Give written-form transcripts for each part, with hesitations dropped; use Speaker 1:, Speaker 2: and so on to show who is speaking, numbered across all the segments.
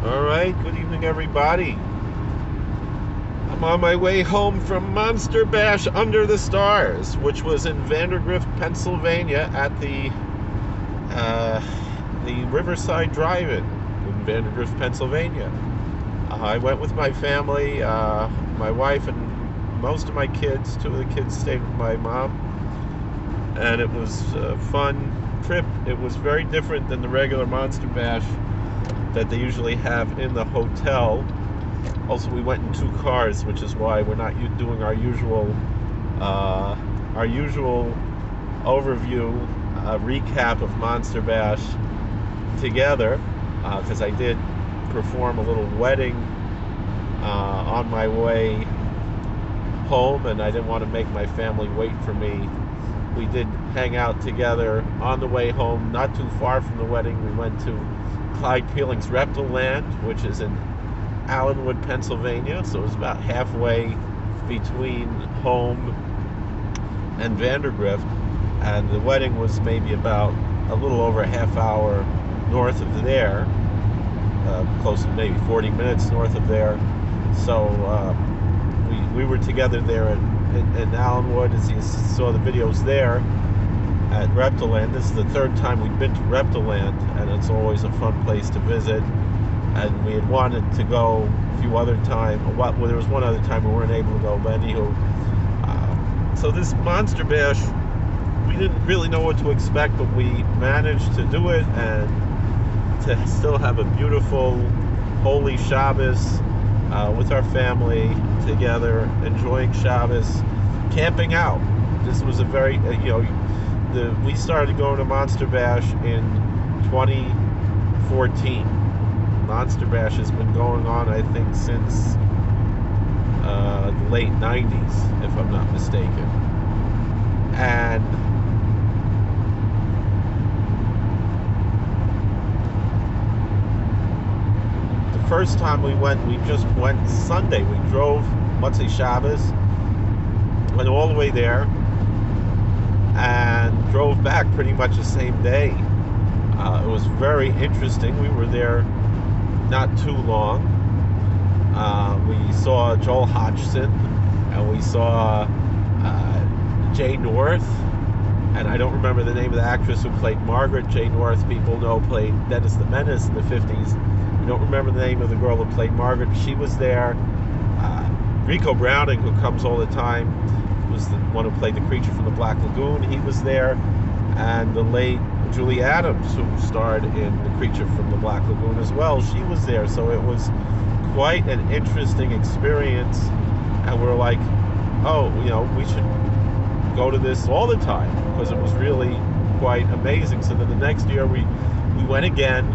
Speaker 1: All right, good evening, everybody. I'm on my way home from Monster Bash Under the Stars, which was in Vandergrift, Pennsylvania, at uh, the Riverside Drive-In in Vandergrift, Pennsylvania. I went with my family, my wife, and most of my kids. Two of the kids stayed with my mom, and it was a fun trip. It was very different than the regular Monster Bash that they usually have in the hotel. Also, we went in two cars, which is why we're not doing uh, our usual overview recap of Monster Bash together, because I did perform a little wedding on my way home, and I didn't want to make my family wait for me. We did hang out together on the way home, not too far from the wedding. We went to Clyde Peeling's Reptiland, which is in Allenwood, Pennsylvania, so it was about halfway between home and Vandergrift, and the wedding was maybe about a little over a half hour north of there, close to maybe 40 minutes north of there. So we were together there in Allenwood, as you saw the videos there at Reptiland. This is the third time we've been to Reptiland, and it's always a fun place to visit. And we had wanted to go a few other times. Well, there was one other time we weren't able to go, but anywho. So this Monster Bash, we didn't really know what to expect, but we managed to do it and to still have a beautiful Holy Shabbos with our family together, enjoying Shabbos, camping out. This was a very, we started going to Monster Bash in 2014. Monster Bash has been going on, I think, since the late 90s, if I'm not mistaken. And the first time we went, we just went Sunday. We drove Motzei Shabbos, went all the way there, and drove back pretty much the same day. It was very interesting. We were there not too long. We saw Joel Hodgson, and we saw Jay North, and I don't remember the name of the actress who played Margaret. Jay North, people know, played Dennis the Menace in the 50s. I don't remember the name of the girl who played Margaret. She was there. Rico Browning, who comes all the time, was the one who played the creature from the Black Lagoon. He was there. And the late Julie Adams, who starred in The Creature from the Black Lagoon as well, she was there. So it was quite an interesting experience, and we're like, oh, we should go to this all the time, because it was really quite amazing. So then the next year we went again,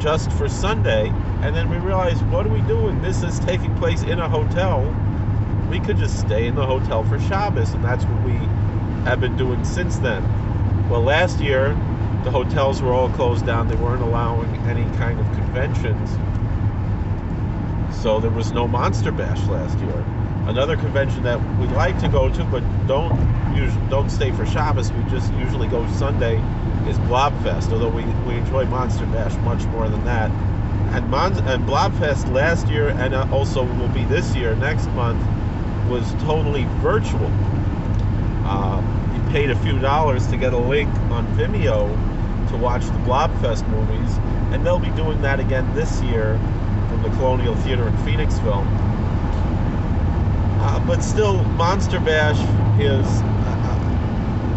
Speaker 1: just for Sunday, and then we realized, what are we doing? This is taking place in a hotel. We could just stay in the hotel for Shabbos, and that's what we have been doing since then. Well, last year, the hotels were all closed down. They weren't allowing any kind of conventions. So there was no Monster Bash last year. Another convention that we'd like to go to, but don't stay for Shabbos, we just usually go Sunday, is Blobfest, although we enjoy Monster Bash much more than that. And Blobfest last year, and also will be this year, next month, was totally virtual. You paid a few dollars to get a link on Vimeo to watch the Blobfest movies, and they'll be doing that again this year from the Colonial Theater in Phoenixville. But still, Monster Bash is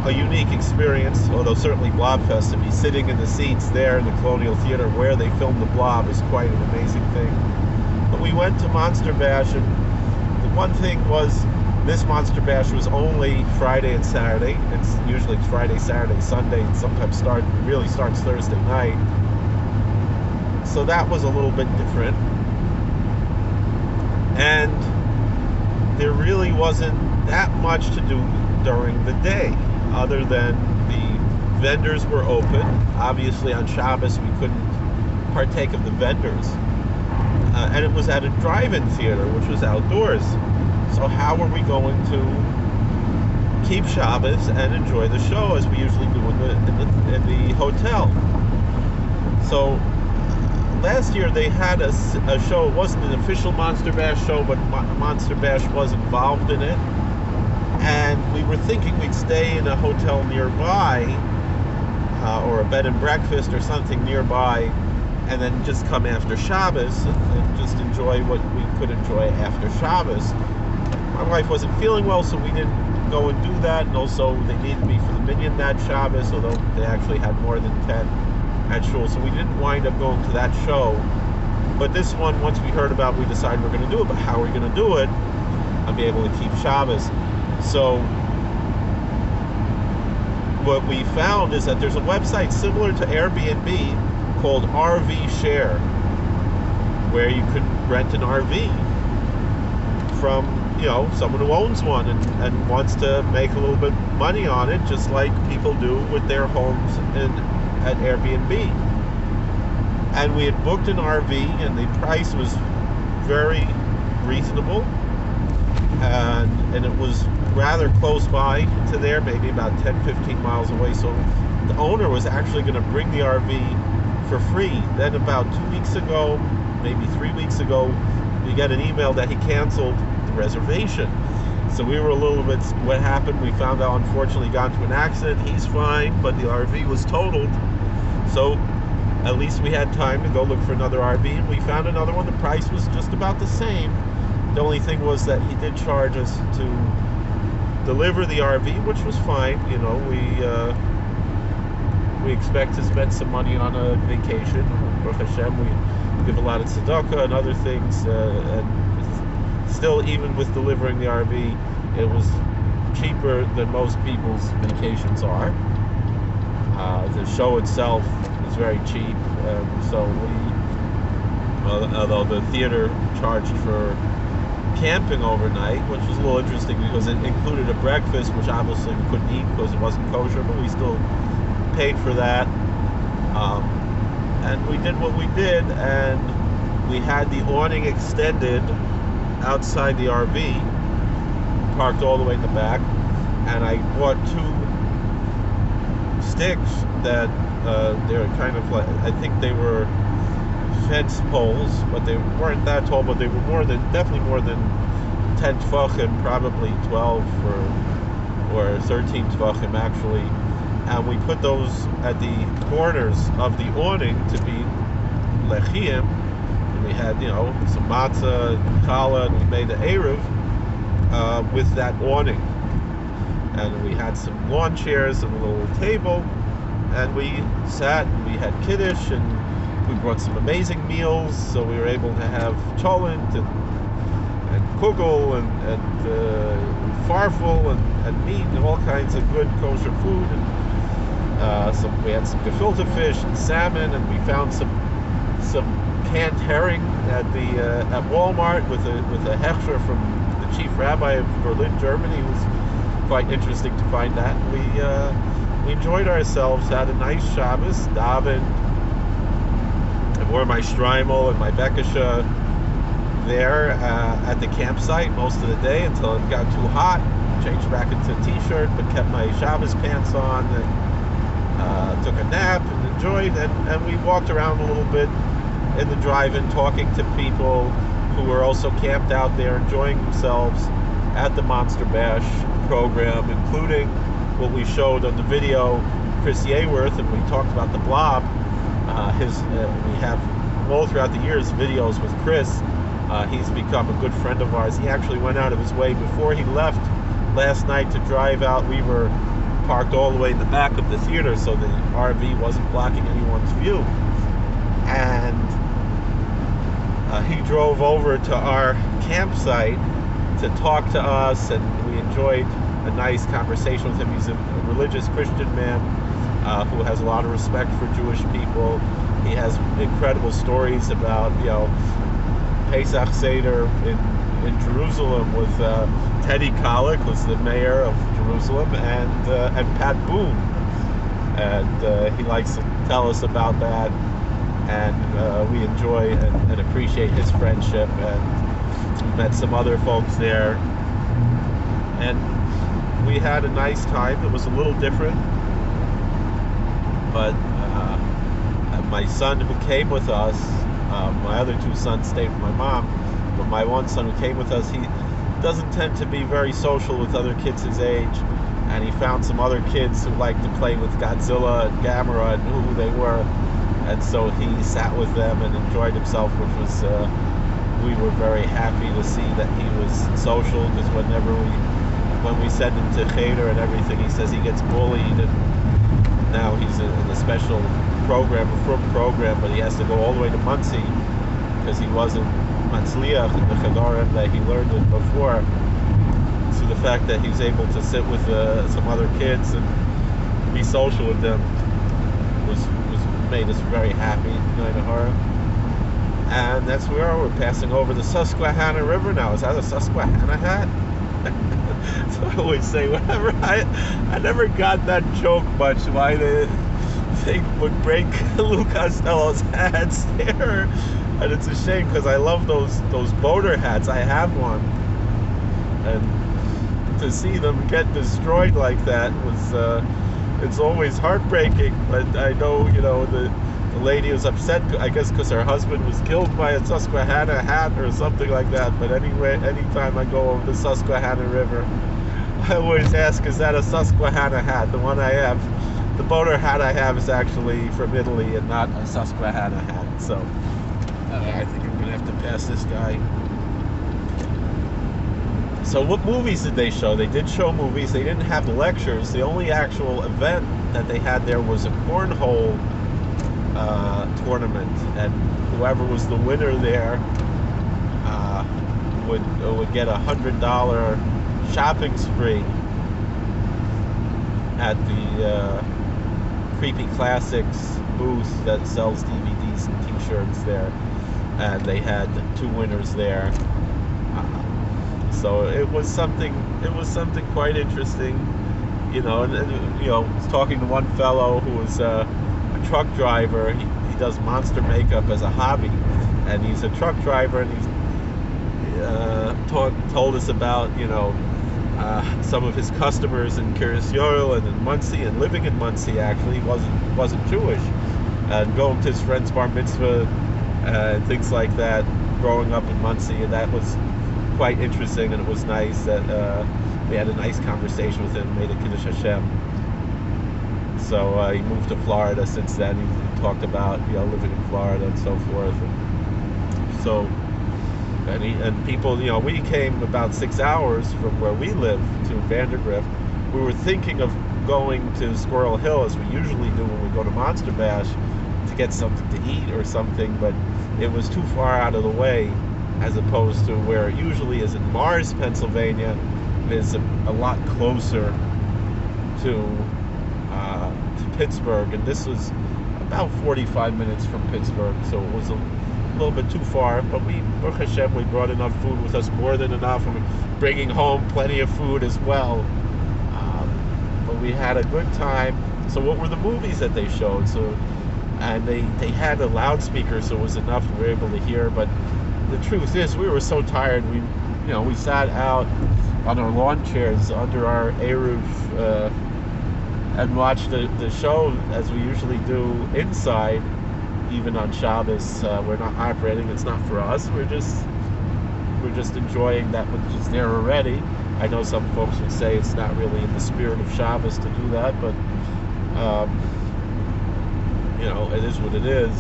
Speaker 1: a unique experience, although certainly Blobfest, to be sitting in the seats there in the Colonial Theater where they filmed the Blob, is quite an amazing thing. But we went to Monster Bash, and the one thing was, this Monster Bash was only Friday and Saturday. It's usually Friday, Saturday, Sunday, and sometimes really starts Thursday night. So that was a little bit different. And there really wasn't that much to do during the day, other than the vendors were open. Obviously on Shabbos we couldn't partake of the vendors. And it was at a drive-in theater, which was outdoors. So how are we going to keep Shabbos and enjoy the show as we usually do in the hotel? So last year they had a show. It wasn't an official Monster Bash show, but Monster Bash was involved in it. And we were thinking we'd stay in a hotel nearby, or a bed and breakfast or something nearby, and then just come after Shabbos and just enjoy what we could enjoy after Shabbos. My wife wasn't feeling well, so we didn't go and do that. And also, they needed me for the minyan that Shabbos, although they actually had more than 10 at shul, so we didn't wind up going to that show. But this one, once we heard about it, we decided we're going to do it. But how are we going to do it and be able to keep Shabbos? So what we found is that there's a website similar to Airbnb called RV Share, where you could rent an RV from, you know, someone who owns one and wants to make a little bit money on it, just like people do with their homes at Airbnb. And we had booked an RV, and the price was very reasonable, and it was rather close by to there, maybe about 10-15 miles away. So the owner was actually going to bring the RV for free. Then about 2 weeks ago, maybe 3 weeks ago, we got an email that he canceled the reservation. So we were a little bit, what happened? We found out, unfortunately, got into an accident. He's fine, but the RV was totaled. So at least we had time to go look for another RV, and we found another one. The price was just about the same. The only thing was that he did charge us to deliver the RV, which was fine. You know, we expect to spend some money on a vacation. Baruch Hashem, we give a lot of tzedakah and other things, and still, even with delivering the RV, it was cheaper than most people's vacations are. The show itself is very cheap, so although the theater charged for camping overnight, which was a little interesting because it included a breakfast, which obviously we couldn't eat because it wasn't kosher, but we still paid for that. And we did what we did, and we had the awning extended outside the RV, parked all the way in the back, and I bought 2 sticks that they're kind of like, I think they were fence poles, but they weren't that tall, but they were definitely more than 10 tefachim, probably 12 or 13 tefachim actually. And we put those at the corners of the awning to be lechiyim. And we had, you know, some matzah, challah, and we made an eruv with that awning. And we had some lawn chairs and a little table, and we sat and we had kiddush, and we brought some amazing meals, so we were able to have cholent and kugel and farfel and meat and all kinds of good kosher food. And we had some gefilte fish and salmon, and we found some canned herring at Walmart with a hechsher from the chief rabbi of Berlin, Germany. It was quite interesting to find that. We enjoyed ourselves, had a nice Shabbos, davened. I wore my Streimel and my Bekisha there at the campsite most of the day until it got too hot. Changed back into a t-shirt, but kept my Shabbos pants on, and took a nap and enjoyed. And we walked around a little bit in the drive-in, talking to people who were also camped out there, enjoying themselves at the Monster Bash program, including what we showed on the video, Chris Yeworth, and we talked about the blob. We have all throughout the years videos with Chris. He's become a good friend of ours. He actually went out of his way before he left last night to drive out. We were parked all the way in the back of the theater, so the RV wasn't blocking anyone's view. And he drove over to our campsite to talk to us, and we enjoyed a nice conversation with him. He's a religious Christian man who has a lot of respect for Jewish people. He has incredible stories about, you know, Pesach Seder in Jerusalem with Teddy Kollek, who's the mayor of Jerusalem, and Pat Boone. And he likes to tell us about that, and we enjoy and appreciate his friendship. And we met some other folks there, and we had a nice time. It was a little different, but my son who came with us My other two sons stayed with my mom, but my one son who came with us, he doesn't tend to be very social with other kids his age, and he found some other kids who liked to play with Godzilla and Gamera and knew who they were, and so he sat with them and enjoyed himself, which was we were very happy to see that he was social, because when we send him to Cheder and everything, he says he gets bullied, and now he's in a special program, a frum program, but he has to go all the way to Monsey because he wasn't Matzliach in the Chedarim that he learned it before. So the fact that he's able to sit with some other kids and be social with them was made us very happy in Nahara. And that's where we're passing over the Susquehanna River now. Is that a Susquehanna hat? So I always say, whenever I never got that joke much, why they would break Lou Costello's hats there. And it's a shame, because I love those boater hats. I have one. And to see them get destroyed like that was, it's always heartbreaking. But I know, the lady was upset, I guess because her husband was killed by a Susquehanna hat or something like that. But anyway, anytime I go over the Susquehanna River, I always ask, is that a Susquehanna hat? The one I have, the boater hat I have, is actually from Italy and not a Susquehanna hat. So I think I'm going to have to pass this guy. So what movies did they show? They did show movies. They didn't have lectures. The only actual event that they had there was a cornhole tournament, and whoever was the winner there would get $100 shopping spree at the Creepy Classics booth that sells DVDs and T-shirts there, and they had two winners there. So it was something quite interesting, and I was talking to one fellow who was a truck driver. He does monster makeup as a hobby, and he's a truck driver, and he's told us about some of his customers in Kiryas Yoel and in Monsey, and living in Monsey. Actually, he wasn't Jewish, and going to his friend's bar mitzvah and things like that, growing up in Monsey, and that was quite interesting. And it was nice that we had a nice conversation with him, made a Kiddush Hashem. So he moved to Florida since then. He talked about living in Florida and so forth. And people, we came about 6 hours from where we live to Vandergrift. We were thinking of going to Squirrel Hill, as we usually do when we go to Monster Bash, to get something to eat or something, but it was too far out of the way, as opposed to where it usually is in Mars, Pennsylvania. It is a lot closer to Pittsburgh, and this was about 45 minutes from Pittsburgh, so it was a little bit too far. But Baruch Hashem, we brought enough food with us, more than enough, and we're bringing home plenty of food as well. But we had a good time. So what were the movies that they showed? And they had a loudspeaker, so it was enough we were able to hear. But the truth is, we were so tired. We sat out on our lawn chairs under our Eruv and watched the show as we usually do inside. Even on Shabbos, we're not operating. It's not for us. We're just enjoying that which is there already. I know some folks would say it's not really in the spirit of Shabbos to do that, but it is what it is,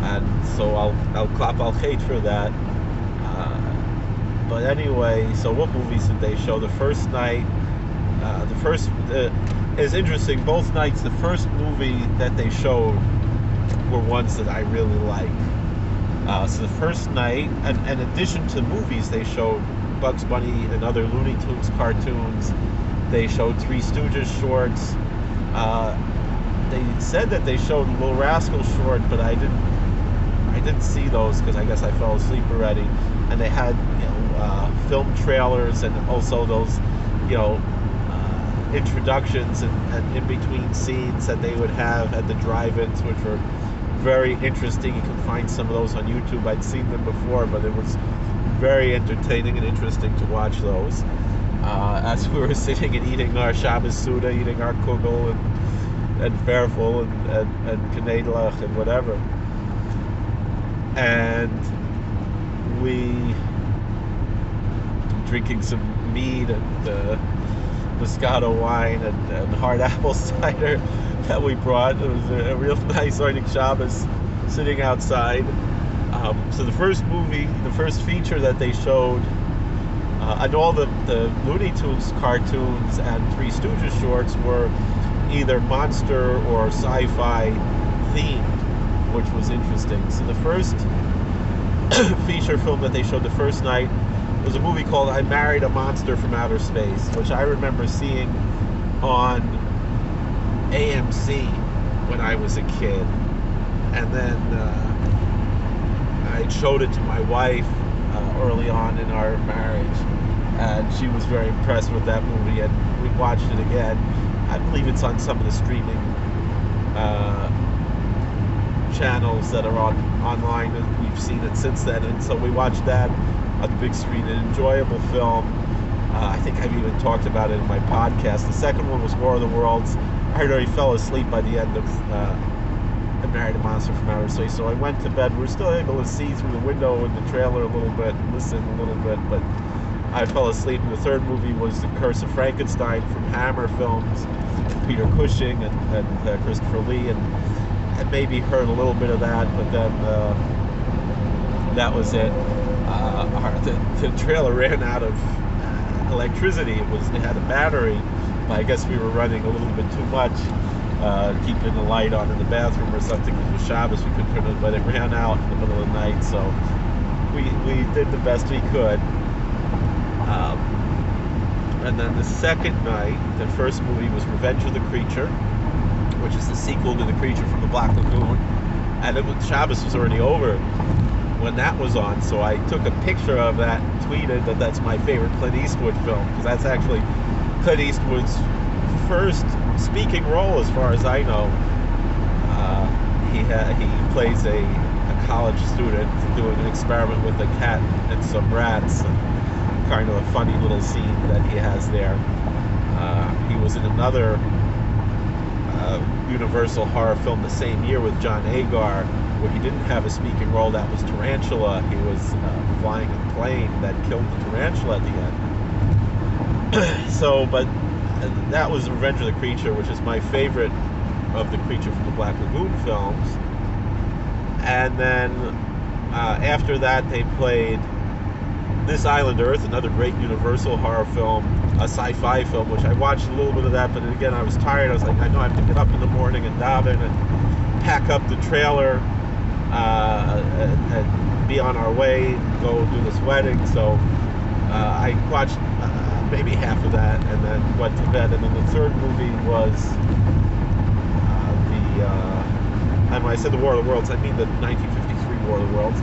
Speaker 1: and so I'll clap al chet for that. But anyway, so what movies did they show? The first night, is interesting. Both nights, the first movie that they showed were ones that I really liked. So the first night, and in addition to movies, they showed Bugs Bunny and other Looney Tunes cartoons. They showed Three Stooges shorts. They said that they showed Little Rascal short, but I didn't see those because I guess I fell asleep already. And they had film trailers, and also those introductions and in between scenes that they would have at the drive-ins, which were very interesting. You can find some of those on YouTube. I'd seen them before, but it was very entertaining and interesting to watch those. As we were sitting and eating our Shabbos Suda, eating our kugel and farfel and knedlach and whatever. and we drinking some mead and Moscato wine and hard apple cider that we brought. It was a real nice Oinig Shabbos sitting outside. So the first movie, the first feature that they showed, and all the Looney Tunes cartoons and Three Stooges shorts were either monster or sci-fi themed, which was interesting. So the first feature film that they showed the first night was a movie called I Married a Monster from Outer Space, which I remember seeing on AMC when I was a kid. And then I showed it to my wife early on in our marriage, and she was very impressed with that movie, and we watched it again. I believe it's on some of the streaming channels that are online, and we've seen it since then. And so we watched that on the big screen, an enjoyable film. I think I've even talked about it in my podcast. The second one was War of the Worlds. I already fell asleep by the end of I Married a Monster from Outer Space, so I went to bed. We were still able to see through the window in the trailer a little bit, and listen a little bit, but I fell asleep. And the third movie was The Curse of Frankenstein from Hammer Films, Peter Cushing and Christopher Lee, and maybe heard a little bit of that, but then that was it. The trailer ran out of electricity. It had a battery, but I guess we were running a little bit too much, keeping the light on in the bathroom or something. It was Shabbos, we could turn it, but it ran out in the middle of the night, so we did the best we could. And then the second night, the first movie was Revenge of the Creature, which is the sequel to The Creature from the Black Lagoon, and Shabbos was already over when that was on, so I took a picture of that and tweeted that that's my favorite Clint Eastwood film, because that's actually Clint Eastwood's first speaking role, as far as I know. He plays a college student doing an experiment with a cat and some rats, and kind of a funny little scene that he has there. He was in another Universal horror film the same year with John Agar, where he didn't have a speaking role. That was Tarantula. He was flying a plane that killed the tarantula at the end. So, but that was Revenge of the Creature, which is my favorite of the Creature from the Black Lagoon films. And then after that, they played This Island Earth, another great Universal horror film, a sci-fi film, which I watched a little bit of that, but again, I was tired. I was like, I know I have to get up in the morning and daven and pack up the trailer and be on our way, go do this wedding. So I watched maybe half of that and then went to bed. And then the third movie was and when I said the War of the Worlds, I mean the 1953 War of the Worlds.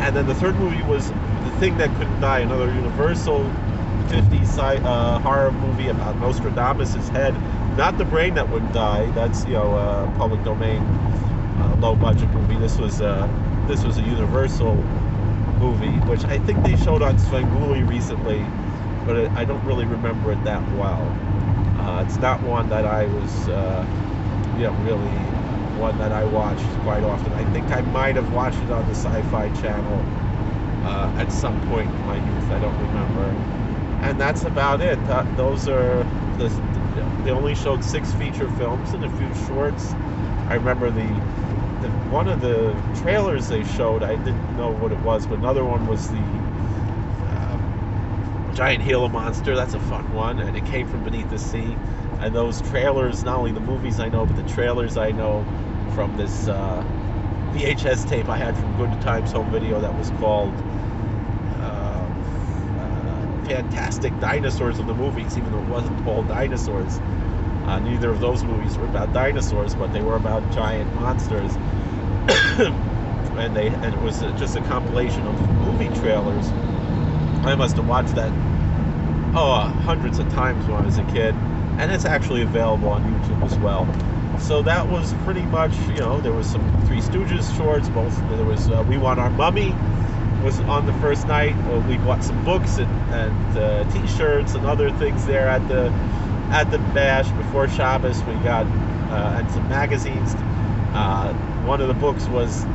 Speaker 1: And then the third movie was The Thing That Couldn't Die, another Universal 50s horror movie about Nostradamus' head. Not The Brain That Wouldn't Die. That's, public domain, low budget movie. This was a Universal movie, which I think they showed on Svengoolie recently, but I don't really remember it that well. It's not one that I was, really one that I watched quite often. I think I might have watched it on the Sci-Fi Channel at some point in my youth. I don't remember. And that's about it. Those are they only showed 6 feature films and a few shorts. I remember the one of the trailers they showed, I didn't know what it was, but another one was the Giant Gila Monster. That's a fun one, and it came from Beneath the Sea. And those trailers, not only the movies I know, but the trailers I know from this VHS tape I had from Good Times Home Video that was called Fantastic Dinosaurs of the Movies, even though it wasn't called dinosaurs. Neither of those movies were about dinosaurs, but they were about giant monsters. and it was just a compilation of movie trailers. I must have watched that hundreds of times when I was a kid, and it's actually available on YouTube as well. So that was pretty much, there was some Three Stooges shorts. There was We Want Our Mummy was on the first night. We bought some books and T-shirts and other things there at the bash before Shabbos. We got and some magazines. One of the books was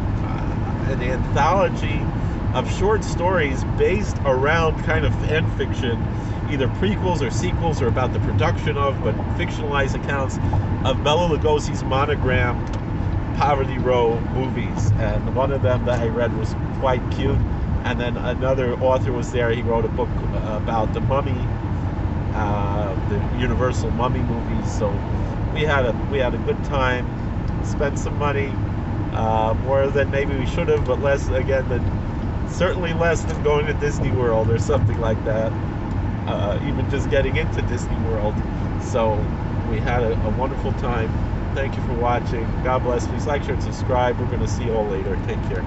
Speaker 1: an anthology of short stories based around kind of fan fiction, either prequels or sequels or about the production of, but fictionalized accounts of Bela Lugosi's monogrammed Poverty Row movies. And one of them that I read was quite cute. And then another author was there. He wrote a book about the Mummy, the Universal Mummy movies. So we had a good time, spent some money, more than maybe we should have, but less certainly less than going to Disney World or something like that. Even just getting into Disney World. So we had a wonderful time. Thank you for watching. God bless. Please like, share, and subscribe. We're going to see you all later. Take care.